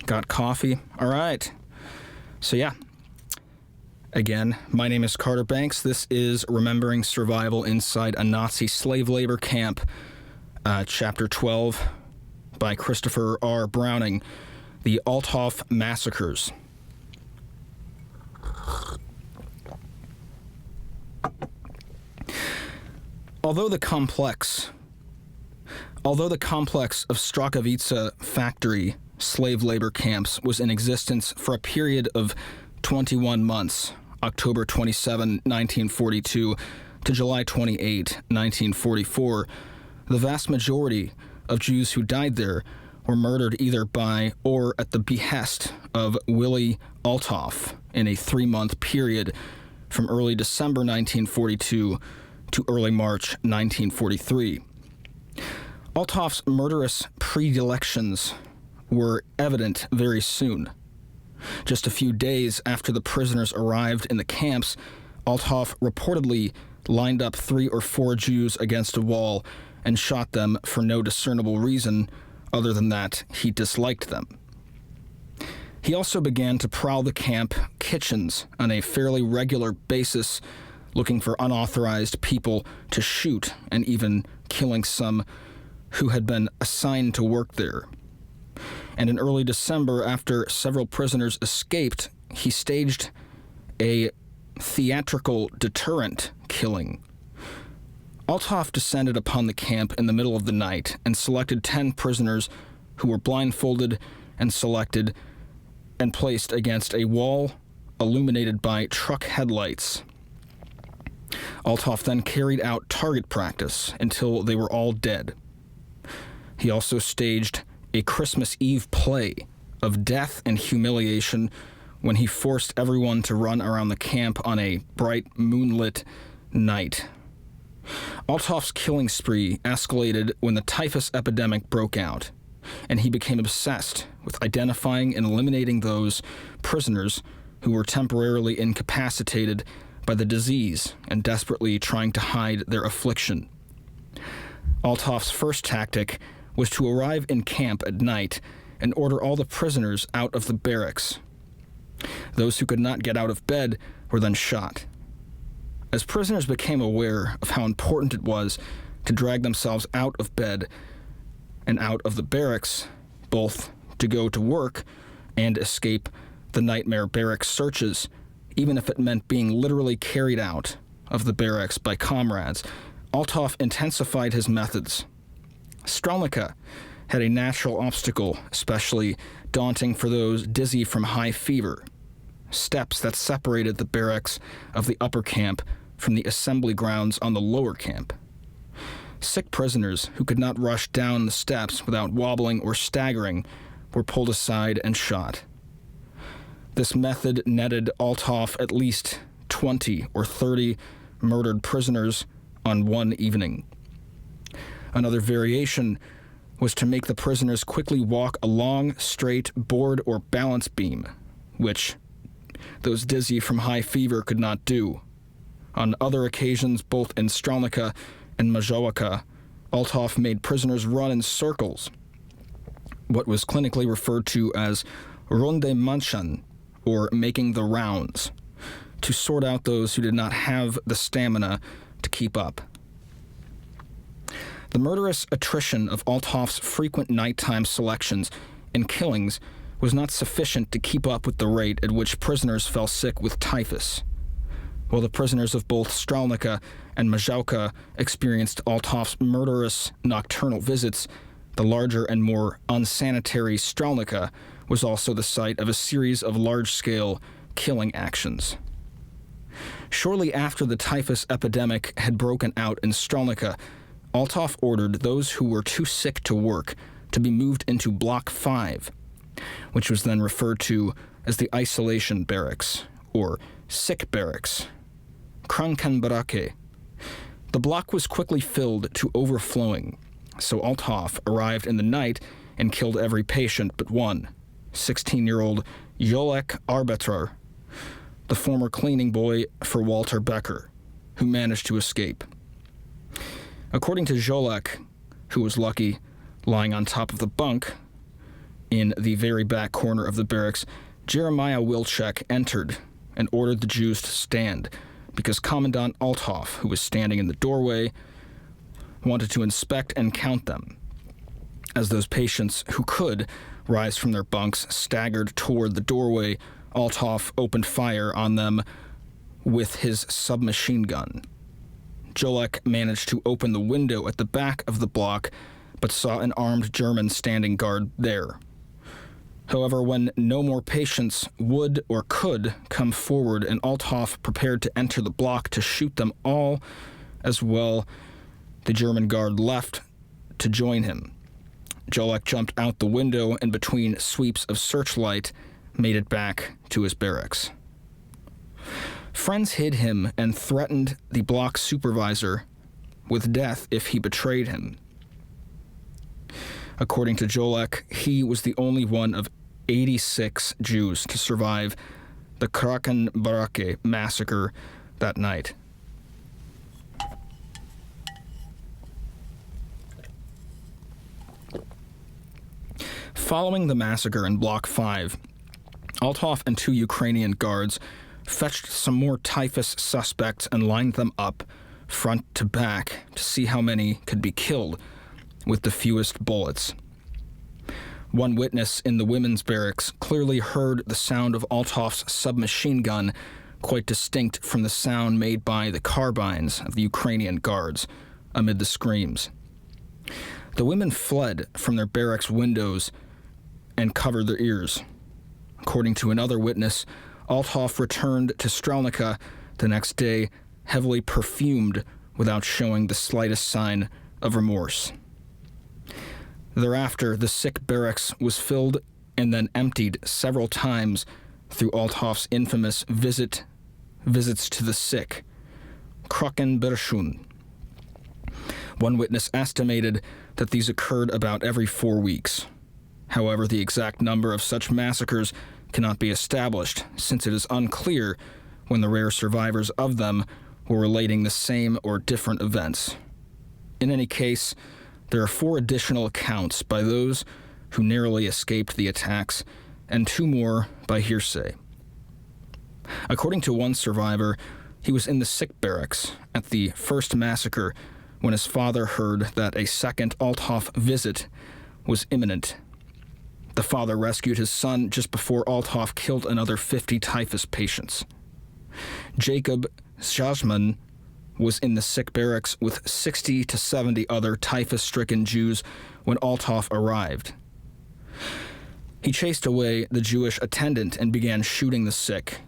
Got coffee? All right. So yeah. Again, my name is Carter Banks. This is Remembering Survival Inside a Nazi Slave Labor Camp, Chapter 12 by Christopher R. Browning, The Althoff Massacres. Although the complex of Strachowitza factory slave labor camps was in existence for a period of 21 months, October 27, 1942 to July 28, 1944, the vast majority of Jews who died there were murdered either by or at the behest of Willy Althoff in a 3-month period from early December 1942 to early March 1943. Althoff's murderous predilections were evident very soon. Just a few days after the prisoners arrived in the camps, Althoff reportedly lined up 3 or 4 Jews against a wall and shot them for no discernible reason other than that he disliked them. He also began to prowl the camp kitchens on a fairly regular basis, looking for unauthorized people to shoot and even killing some who had been assigned to work there. And in early December, after several prisoners escaped, he staged a theatrical deterrent killing. Althoff descended upon the camp in the middle of the night and selected 10 prisoners who were blindfolded and selected and placed against a wall illuminated by truck headlights. Althoff then carried out target practice until they were all dead. He also staged a Christmas Eve play of death and humiliation when he forced everyone to run around the camp on a bright moonlit night. Althoff's killing spree escalated when the typhus epidemic broke out, and he became obsessed with identifying and eliminating those prisoners who were temporarily incapacitated by the disease and desperately trying to hide their affliction. Althoff's first tactic was to arrive in camp at night and order all the prisoners out of the barracks. Those who could not get out of bed were then shot. As prisoners became aware of how important it was to drag themselves out of bed and out of the barracks, both to go to work and escape the nightmare barracks searches, even if it meant being literally carried out of the barracks by comrades, Althoff intensified his methods. Strelnica had a natural obstacle, especially daunting for those dizzy from high fever: steps that separated the barracks of the upper camp from the assembly grounds on the lower camp. Sick prisoners who could not rush down the steps without wobbling or staggering were pulled aside and shot. This method netted Althoff at least 20 or 30 murdered prisoners on one evening. Another variation was to make the prisoners quickly walk a long, straight board or balance beam, which those dizzy from high fever could not do. On other occasions, both in Strelnica and Majowaka, Althoff made prisoners run in circles, what was clinically referred to as ronde manchan, or making the rounds, to sort out those who did not have the stamina to keep up. The murderous attrition of Althoff's frequent nighttime selections and killings was not sufficient to keep up with the rate at which prisoners fell sick with typhus. While the prisoners of both Strelnica and Majowka experienced Althoff's murderous nocturnal visits, the larger and more unsanitary Strelnica was also the site of a series of large-scale killing actions. Shortly after the typhus epidemic had broken out in Strelnica, Althoff ordered those who were too sick to work to be moved into Block 5, which was then referred to as the Isolation Barracks, or Sick Barracks, Krankenbarake. The block was quickly filled to overflowing, so Althoff arrived in the night and killed every patient but one, 16-year-old Jolek Arbiter, the former cleaning boy for Walter Becker, who managed to escape. According to Jolek, who was lucky lying on top of the bunk, In the very back corner of the barracks, Jeremiah Wilczek entered and ordered the Jews to stand because Commandant Althoff, who was standing in the doorway, wanted to inspect and count them. As those patients who could rise from their bunks staggered toward the doorway, Althoff opened fire on them with his submachine gun. Jolek managed to open the window at the back of the block, but saw an armed German standing guard there. However, when no more patients would or could come forward and Althoff prepared to enter the block to shoot them all as well, the German guard left to join him. Jolek jumped out the window and between sweeps of searchlight made it back to his barracks. Friends hid him and threatened the block supervisor with death if he betrayed him. According to Jolek, he was the only one of 86 Jews to survive the Kraken Barake massacre that night. Following the massacre in Block 5, Althoff and 2 Ukrainian guards fetched some more typhus suspects and lined them up front to back to see how many could be killed with the fewest bullets. One witness in the women's barracks clearly heard the sound of Althoff's submachine gun, quite distinct from the sound made by the carbines of the Ukrainian guards amid the screams. The women fled from their barracks windows and covered their ears. According to another witness, Althoff returned to Strelnica the next day, heavily perfumed without showing the slightest sign of remorse. Thereafter, the sick barracks was filled and then emptied several times through Althoff's infamous visits to the sick, Krakenberschun. One witness estimated that these occurred about every 4 weeks. However, the exact number of such massacres cannot be established, since it is unclear when the rare survivors of them were relating the same or different events. In any case, there are 4 additional accounts by those who narrowly escaped the attacks, and 2 more by hearsay. According to one survivor, he was in the sick barracks at the first massacre when his father heard that a second Althoff visit was imminent. The father rescued his son just before Althoff killed another 50 typhus patients. Jacob Sjajman was in the sick barracks with 60 to 70 other typhus-stricken Jews when Althoff arrived. He chased away the Jewish attendant and began shooting the sick.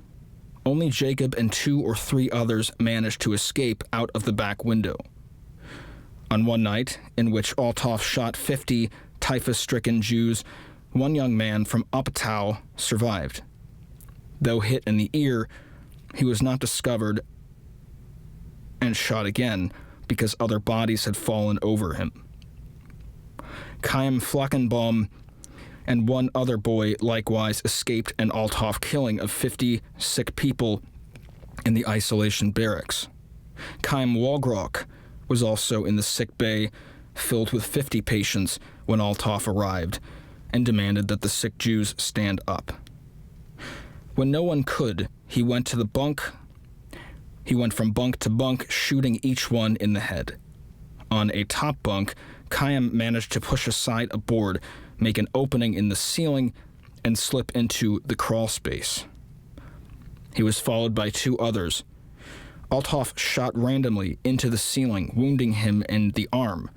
Only Jacob and 2 or 3 others managed to escape out of the back window. On one night, in which Althoff shot 50 typhus-stricken Jews, one young man from Opatow survived. Though hit in the ear, he was not discovered and shot again because other bodies had fallen over him. Chaim Flackenbaum and one other boy likewise escaped an Althoff killing of 50 sick people in the isolation barracks. Chaim Walgrock was also in the sick bay filled with 50 patients when Althoff arrived and demanded that the sick Jews stand up. When no one could, he went from bunk to bunk, shooting each one in the head. On a top bunk, Chaim managed to push aside a board, make an opening in the ceiling, and slip into the crawl space. He was followed by 2 others. Althoff shot randomly into the ceiling, wounding him in the arm,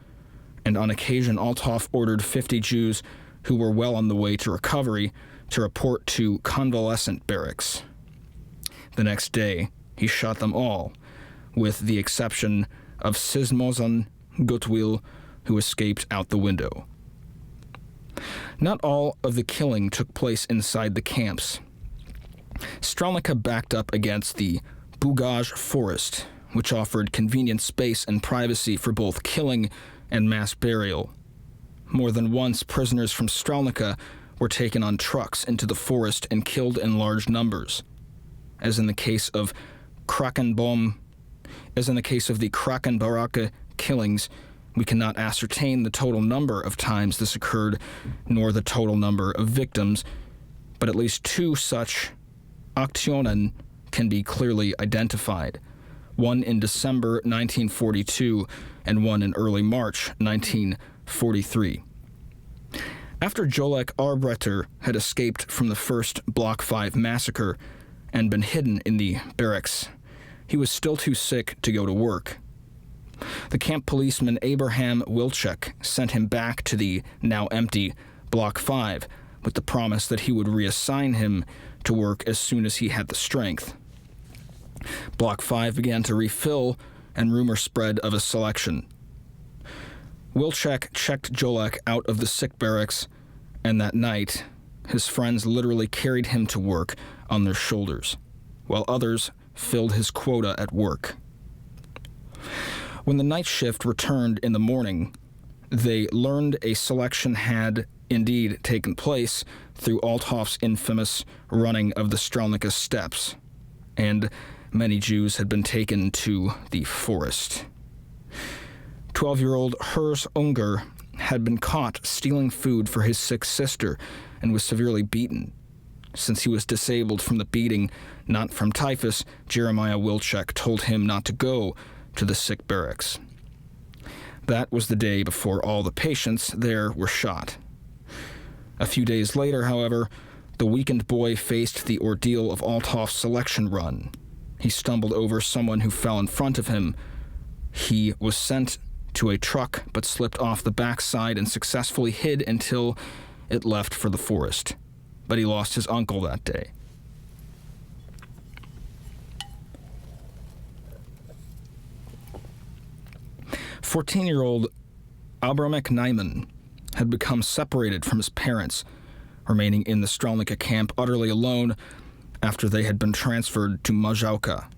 and on occasion Althoff ordered 50 Jews who were well on the way to recovery to report to convalescent barracks. The next day, he shot them all, with the exception of Sismozan Gutwil, who escaped out the window. Not all of the killing took place inside the camps. Strelnica backed up against the Bugaj forest, which offered convenient space and privacy for both killing and mass burial. More than once, prisoners from Strelnica were taken on trucks into the forest and killed in large numbers. As in the case of the Krakenbarake killings, We cannot ascertain the total number of times this occurred, nor the total number of victims, but at least 2 such Aktionen can be clearly identified, one in December 1942 and one in early March 1943. After Jolek Arbretter had escaped from the first Block 5 massacre and been hidden in the barracks, he was still too sick to go to work. The camp policeman Abraham Wilczek sent him back to the now empty Block 5 with the promise that he would reassign him to work as soon as he had the strength. Block 5 began to refill, and rumor spread of a selection. Wilczek checked Jolek out of the sick barracks, and that night, his friends literally carried him to work on their shoulders, while others filled his quota at work. When the night shift returned in the morning, they learned a selection had indeed taken place through Althoff's infamous running of the Strelnica steps, and many Jews had been taken to the forest. 12-year-old Herz Unger had been caught stealing food for his sick sister and was severely beaten. Since he was disabled from the beating, not from typhus, Jeremiah Wilczek told him not to go to the sick barracks. That was the day before all the patients there were shot. A few days later, however, the weakened boy faced the ordeal of Althoff's selection run. He stumbled over someone who fell in front of him. He was sent to a truck but slipped off the backside and successfully hid until it left for the forest. But he lost his uncle that day. "14-year-old Abramek Nyman had become separated from his parents, remaining in the Strelnica camp utterly alone after they had been transferred to Mazowka.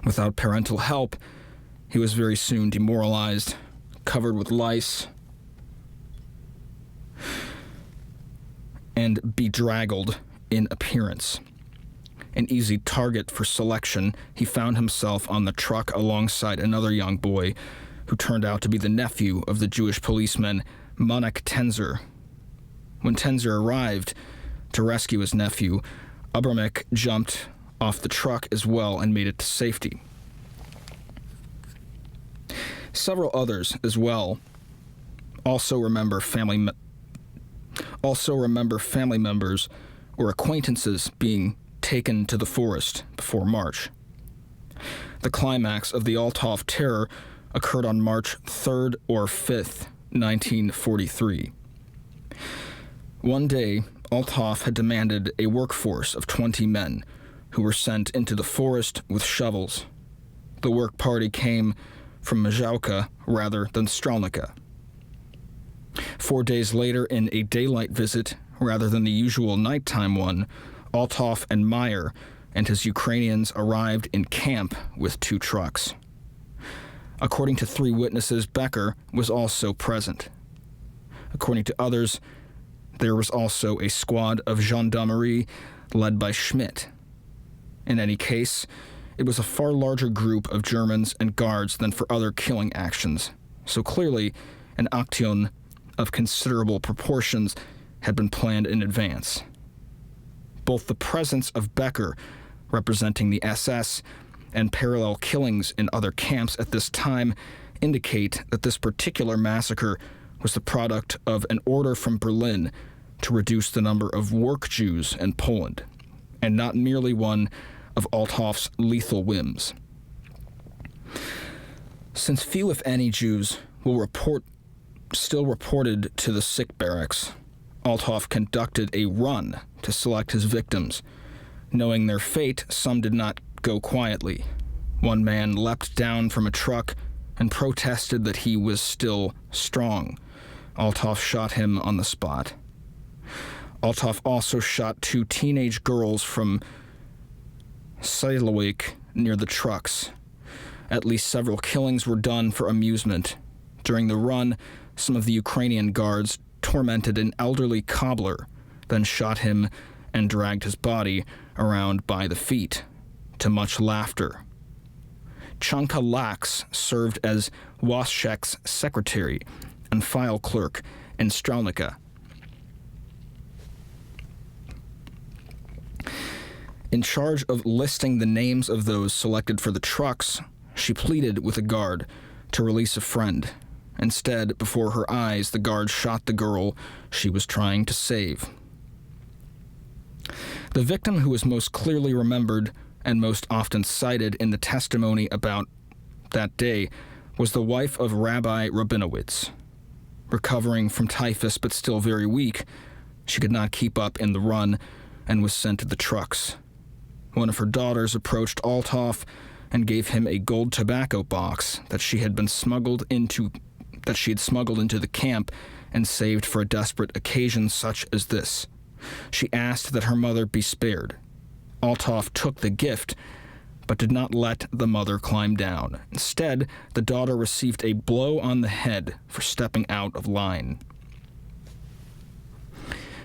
Without parental help, he was very soon demoralized, covered with lice, and bedraggled in appearance. An easy target for selection, he found himself on the truck alongside another young boy who turned out to be the nephew of the Jewish policeman Monek Tenzer. When Tenzer arrived to rescue his nephew, Abramek jumped off the truck as well and made it to safety. Several others as well also remember family members or acquaintances being taken to the forest before March. The climax of the Althoff terror occurred on March 3rd or 5th, 1943. One day, Althoff had demanded a workforce of 20 men who were sent into the forest with shovels. The work party came from Mazowka rather than Strelnica. 4 days later, in a daylight visit rather than the usual nighttime one, Althoff and Meyer and his Ukrainians arrived in camp with 2 trucks. According to 3 witnesses, Becker was also present. According to others, there was also a squad of gendarmerie led by Schmidt. In any case, it was a far larger group of Germans and guards than for other killing actions, so clearly an action of considerable proportions had been planned in advance. Both the presence of Becker, representing the SS, and parallel killings in other camps at this time indicate that this particular massacre was the product of an order from Berlin to reduce the number of work Jews in Poland, and not merely one of Althoff's lethal whims. Since few, if any, Jews still reported to the sick barracks, Althoff conducted a run to select his victims. Knowing their fate, some did not go quietly. One man leapt down from a truck and protested that he was still strong. Althoff shot him on the spot. Althoff also shot 2 teenage girls from Silowick near the trucks. At least several killings were done for amusement. During the run, some of the Ukrainian guards tormented an elderly cobbler, then shot him and dragged his body around by the feet, to much laughter. Chanka Lax served as Waszek's secretary and file clerk in Strelnica. In charge of listing the names of those selected for the trucks, she pleaded with a guard to release a friend. Instead, before her eyes, the guard shot the girl she was trying to save. The victim who was most clearly remembered and most often cited in the testimony about that day was the wife of Rabbi Rabinowitz. Recovering from typhus but still very weak, she could not keep up in the run and was sent to the trucks. One of her daughters approached Althoff and gave him a gold tobacco box that she had smuggled into the camp and saved for a desperate occasion such as this. She asked that her mother be spared. Althoff took the gift, but did not let the mother climb down. Instead, the daughter received a blow on the head for stepping out of line.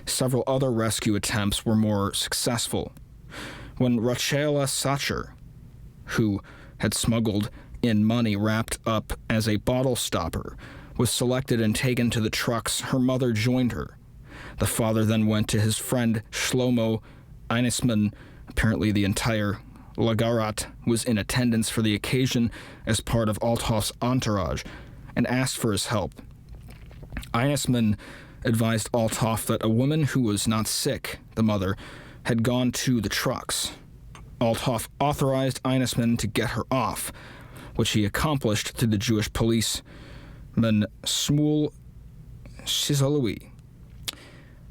Several other rescue attempts were more successful. When Rachela Sacher, who had smuggled in money wrapped up as a bottle stopper, was selected and taken to the trucks, her mother joined her. The father then went to his friend Shlomo Einesman. Apparently the entire Lagarat was in attendance for the occasion as part of Althoff's entourage, and asked for his help. Einesman advised Althoff that a woman who was not sick, the mother, had gone to the trucks. Althoff authorized Einesman to get her off, which he accomplished through the Jewish policeman Shmuel Sizaloui.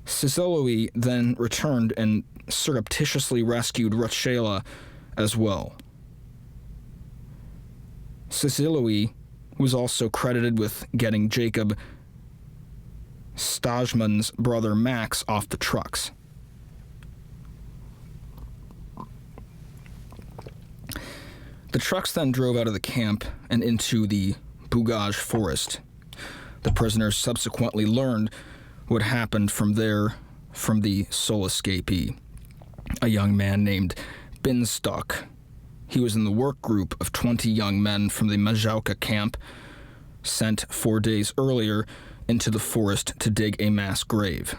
Sizaloui then returned and surreptitiously rescued Rachela as well. Sizaloui was also credited with getting Jacob Stajman's brother Max off the trucks. The trucks then drove out of the camp and into the Bugaj forest. The prisoners subsequently learned what happened from the sole escapee, a young man named Binstok. He was in the work group of 20 young men from the Majauka camp, sent 4 days earlier into the forest to dig a mass grave.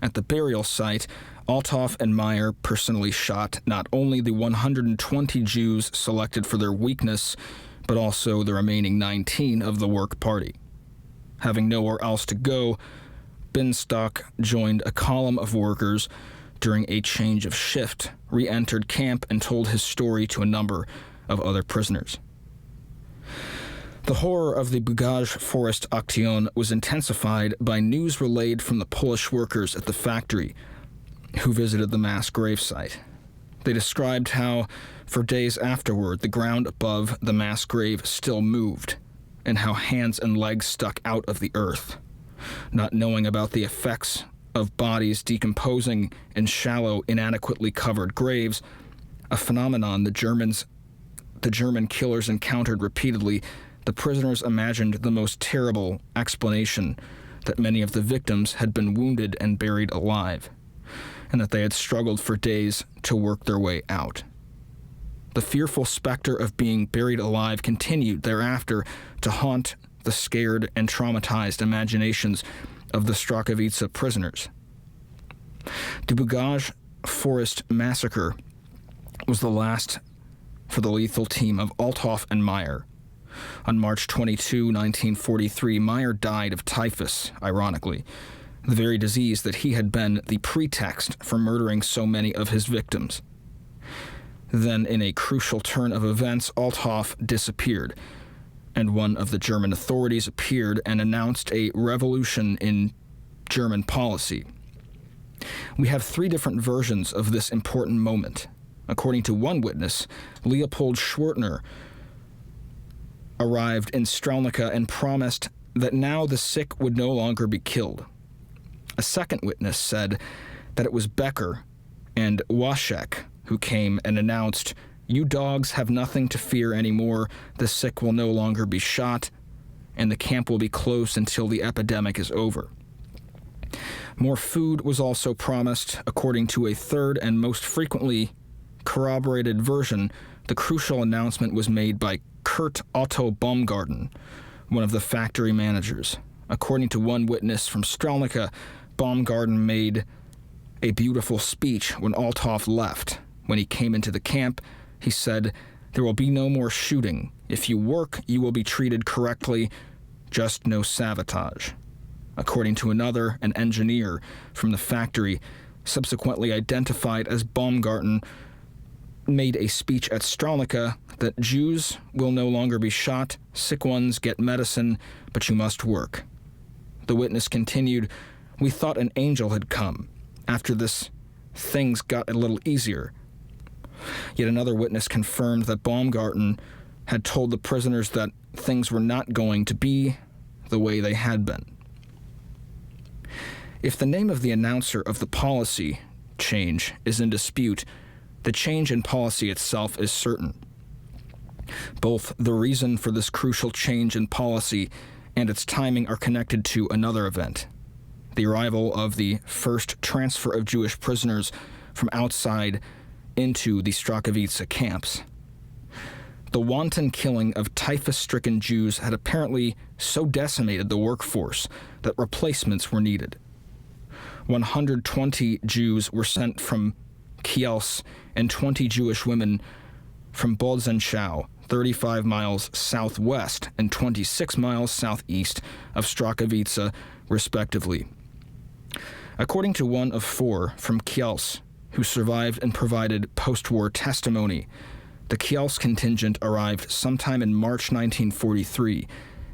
At the burial site, Althoff and Meyer personally shot not only the 120 Jews selected for their weakness, but also the remaining 19 of the work party. Having nowhere else to go, Binstok joined a column of workers during a change of shift, re-entered camp, and told his story to a number of other prisoners. The horror of the Bugaj forest action was intensified by news relayed from the Polish workers at the factory who visited the mass gravesite. They described how, for days afterward, the ground above the mass grave still moved, and how hands and legs stuck out of the earth. Not knowing about the effects of bodies decomposing in shallow, inadequately covered graves, a phenomenon the German killers encountered repeatedly, the prisoners imagined the most terrible explanation: that many of the victims had been wounded and buried alive, and that they had struggled for days to work their way out. The fearful specter of being buried alive continued thereafter to haunt the scared and traumatized imaginations of the Strakowice prisoners. The Bugaj Forest Massacre was the last for the lethal team of Althoff and Meyer. On March 22, 1943, Meyer died of typhus, ironically, the very disease that he had been the pretext for murdering so many of his victims. Then, in a crucial turn of events, Althoff disappeared, and one of the German authorities appeared and announced a revolution in German policy. We have 3 different versions of this important moment. According to one witness, Leopold Schwertner arrived in Strelnica and promised that now the sick would no longer be killed. A second witness said that it was Becker and Waszek who came and announced, "You dogs have nothing to fear anymore, the sick will no longer be shot, and the camp will be closed until the epidemic is over." More food was also promised, according to a third and most frequently corroborated version the crucial announcement was made by Kurt Otto Baumgarten, one of the factory managers. According to one witness from Strelnica, Baumgarten made a beautiful speech when Althoff left. When he came into the camp, he said, "There will be no more shooting. If you work, you will be treated correctly, just no sabotage." According to another, an engineer from the factory, subsequently identified as Baumgarten, made a speech at Strelnica that Jews will no longer be shot, sick ones get medicine, but you must work. The witness continued, "We thought an angel had come. After this, things got a little easier." Yet another witness confirmed that Baumgarten had told the prisoners that things were not going to be the way they had been. If the name of the announcer of the policy change is in dispute, the change in policy itself is certain. Both the reason for this crucial change in policy and its timing are connected to another event, the arrival of the first transfer of Jewish prisoners from outside into the Strachowitz camps. The wanton killing of typhus-stricken Jews had apparently so decimated the workforce that replacements were needed. 120 Jews were sent from Kielce and 20 Jewish women from Bolzenschau, 35 miles southwest and 26 miles southeast of Strachowitz, respectively. According to one of 4 from Kielce who survived and provided post-war testimony, the Kielce contingent arrived sometime in March 1943,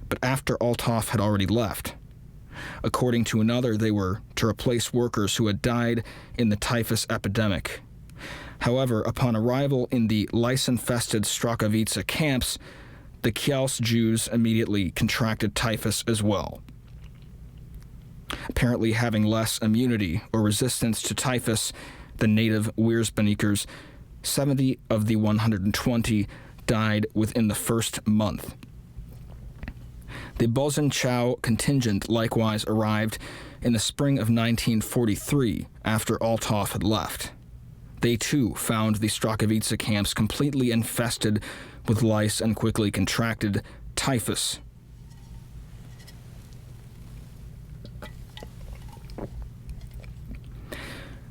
but after Althoff had already left. According to another, they were to replace workers who had died in the typhus epidemic. However, upon arrival in the lice-infested Strachowitz camps, the Kielce Jews immediately contracted typhus as well. Apparently having less immunity or resistance to typhus than native Wiersbennikers, 70 of the 120 died within the first month. The Bolzenschau contingent likewise arrived in the spring of 1943 after Althoff had left. They too found the Strachowitz camps completely infested with lice and quickly contracted typhus.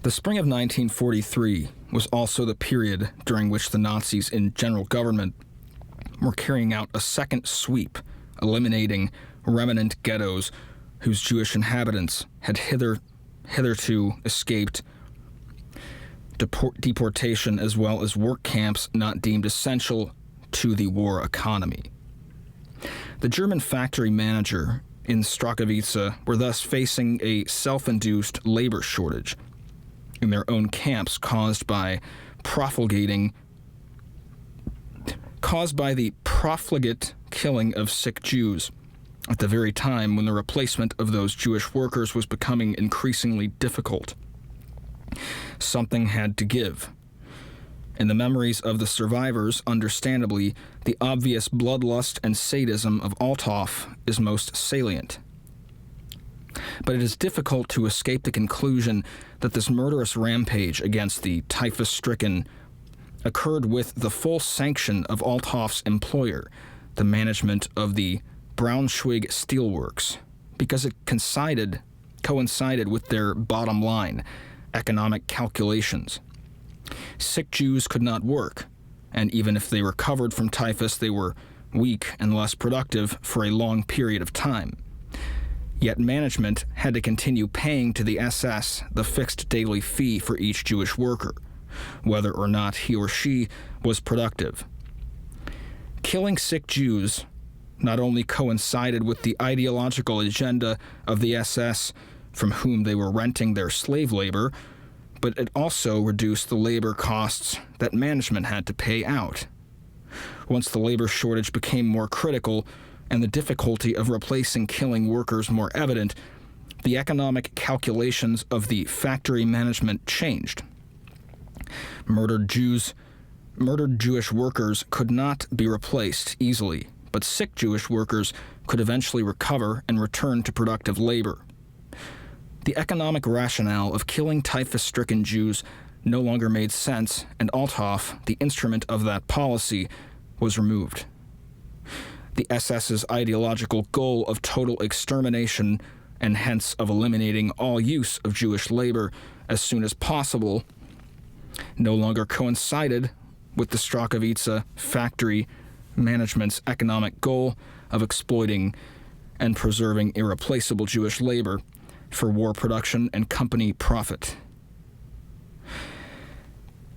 The spring of 1943 was also the period during which the Nazis in general government were carrying out a second sweep, eliminating remnant ghettos whose Jewish inhabitants had hitherto escaped deportation, as well as work camps not deemed essential to the war economy. The German factory manager in Strachowitz were thus facing a self-induced labor shortage in their own camps caused by the profligate killing of sick Jews at the very time when the replacement of those Jewish workers was becoming increasingly difficult. Something had to give. In the memories of the survivors, understandably, the obvious bloodlust and sadism of Althoff is most salient. But it is difficult to escape the conclusion that this murderous rampage against the typhus-stricken occurred with the full sanction of Althoff's employer, the management of the Braunschweig Steelworks, because it coincided with their bottom line, economic calculations. Sick Jews could not work, and even if they recovered from typhus, they were weak and less productive for a long period of time. Yet management had to continue paying to the SS the fixed daily fee for each Jewish worker, whether or not he or she was productive. Killing sick Jews not only coincided with the ideological agenda of the SS, from whom they were renting their slave labor, but it also reduced the labor costs that management had to pay out. Once the labor shortage became more critical and the difficulty of replacing killing workers more evident, the economic calculations of the factory management changed. Murdered Jewish workers could not be replaced easily, but sick Jewish workers could eventually recover and return to productive labor. The economic rationale of killing typhus-stricken Jews no longer made sense, and Althoff, the instrument of that policy, was removed. The SS's ideological goal of total extermination, and hence of eliminating all use of Jewish labor as soon as possible, no longer coincided with the Strachowitz factory management's economic goal of exploiting and preserving irreplaceable Jewish labor for war production and company profit.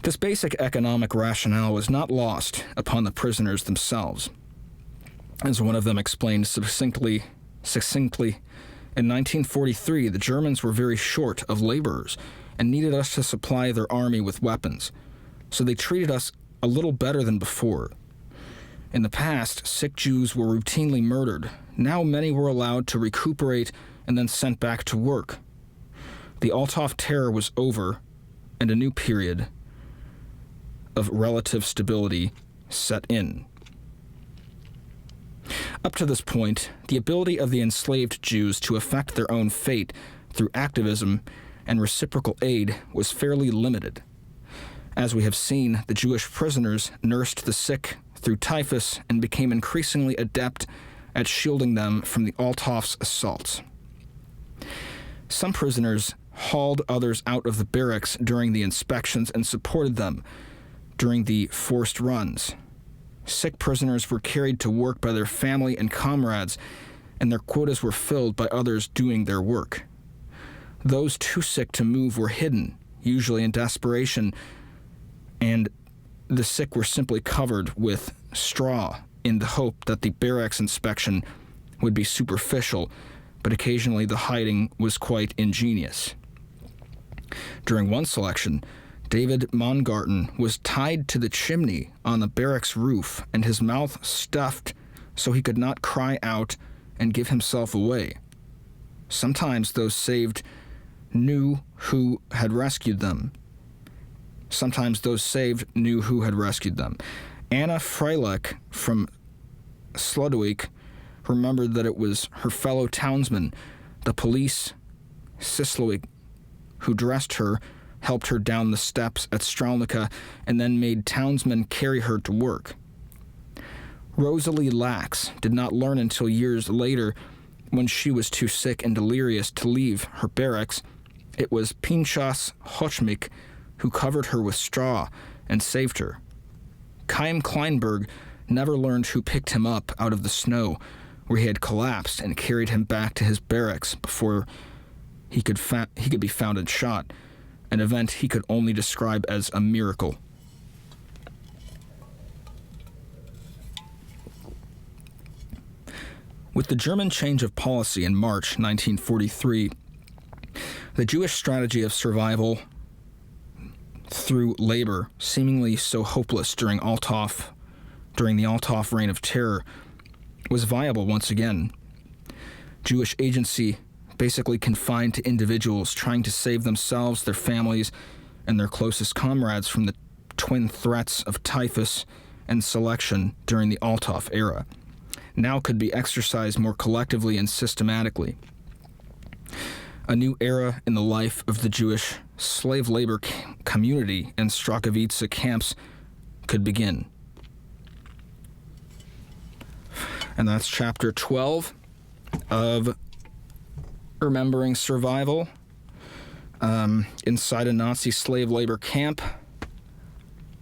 This basic economic rationale was not lost upon the prisoners themselves. As one of them explained succinctly, in 1943, the Germans were very short of laborers and needed us to supply their army with weapons, so they treated us a little better than before. In the past, sick Jews were routinely murdered. Now many were allowed to recuperate and then sent back to work. The Althoff terror was over, and a new period of relative stability set in. Up to this point, the ability of the enslaved Jews to affect their own fate through activism and reciprocal aid was fairly limited. As we have seen, the Jewish prisoners nursed the sick through typhus and became increasingly adept at shielding them from the Althoff's assaults. Some prisoners hauled others out of the barracks during the inspections and supported them during the forced runs. Sick prisoners were carried to work by their family and comrades, and their quotas were filled by others doing their work. Those too sick to move were hidden, usually in desperation, and the sick were simply covered with straw in the hope that the barracks inspection would be superficial, but occasionally the hiding was quite ingenious. During one selection, David Mongarten was tied to the chimney on the barracks roof and his mouth stuffed so he could not cry out and give himself away. Sometimes those saved knew who had rescued them. Anna Freilich from Slodwijk remembered that it was her fellow townsman, the police Sislowick, who dressed her, helped her down the steps at Strelnica, and then made townsmen carry her to work. Rosalie Lax did not learn until years later, when she was too sick and delirious to leave her barracks. It was Pinchas Hochmik who covered her with straw and saved her. Chaim Kleinberg never learned who picked him up out of the snow, where he had collapsed, and carried him back to his barracks before he could be found and shot, an event he could only describe as a miracle. With the German change of policy in March 1943, the Jewish strategy of survival through labor, seemingly so hopeless during the Althoff reign of terror, was viable once again. Jewish agency basically confined to individuals trying to save themselves, their families, and their closest comrades from the twin threats of typhus and selection during the Althoff era, now could be exercised more collectively and systematically. A new era in the life of the Jewish slave labor community in Strachowitz camps could begin. And that's chapter 12 of Remembering Survival inside a Nazi slave labor camp.